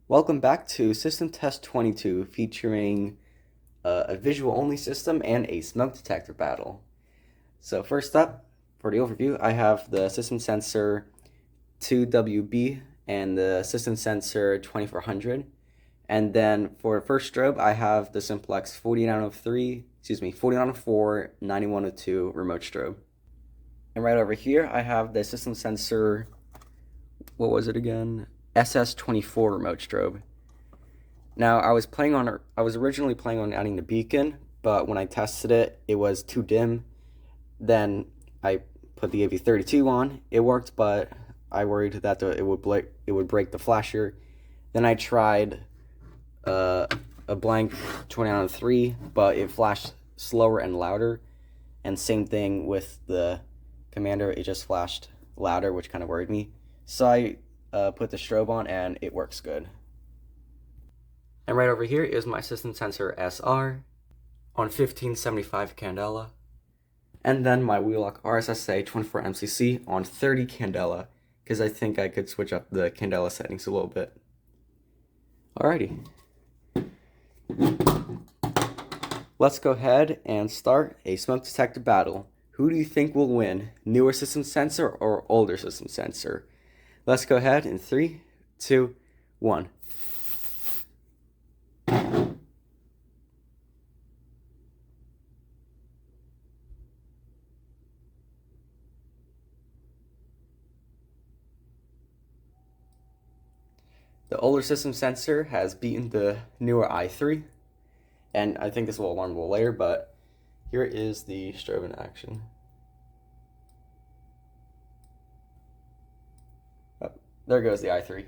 Welcome back to System Test 22 featuring a visual-only system and a smoke detector battle. So first up, for the overview, I have the system sensor 2WB and the system sensor 2400. And then for first strobe, I have the Simplex 4904 9102 remote strobe. And right over here, I have the system sensor, what was it again? SS24 remote strobe. Now I was originally planning on adding the beacon, but when I tested it, it was too dim. Then I put the AV32 on. It worked, but I worried that it would break the flasher. Then I tried a blank 2903, but it flashed slower and louder. And same thing with the commander, it just flashed louder, which kind of worried me. So I put the strobe on, and it works good. And right over here is my system sensor SR on 1575 candela. And then my Wheelock RSSA 24 MCC on 30 candela, because I think I could switch up the candela settings a little bit. Alrighty. Let's go ahead and start a smoke detector battle. Who do you think will win? Newer system sensor or older system sensor? Let's go ahead in 3, 2, 1. The older system sensor has beaten the newer i3, and I think this will alarm a little later, but here is the strobe in action. Oh, there goes the i3.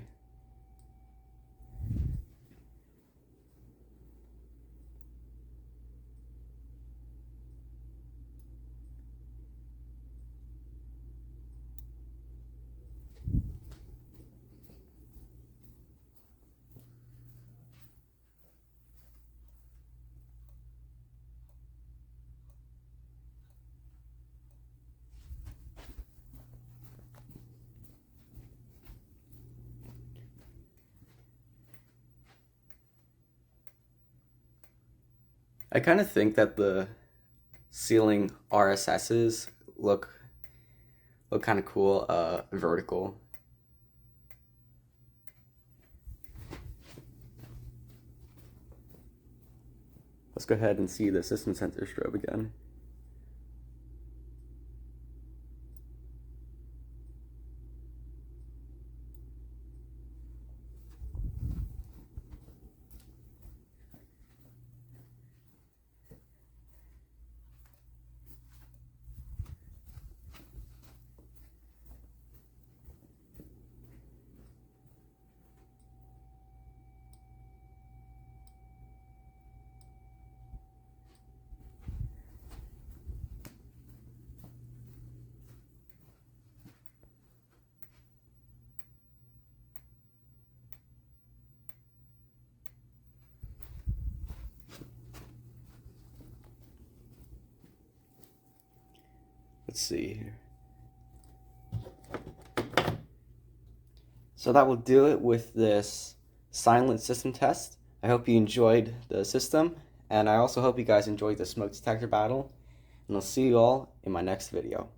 I kind of think that the ceiling RSSs look kind of cool, vertical. Let's go ahead and see the system sensor strobe again. Let's see here. So that will do it with this silent system test. I hope you enjoyed the system, and I also hope you guys enjoyed the smoke detector battle, and I'll see you all in my next video.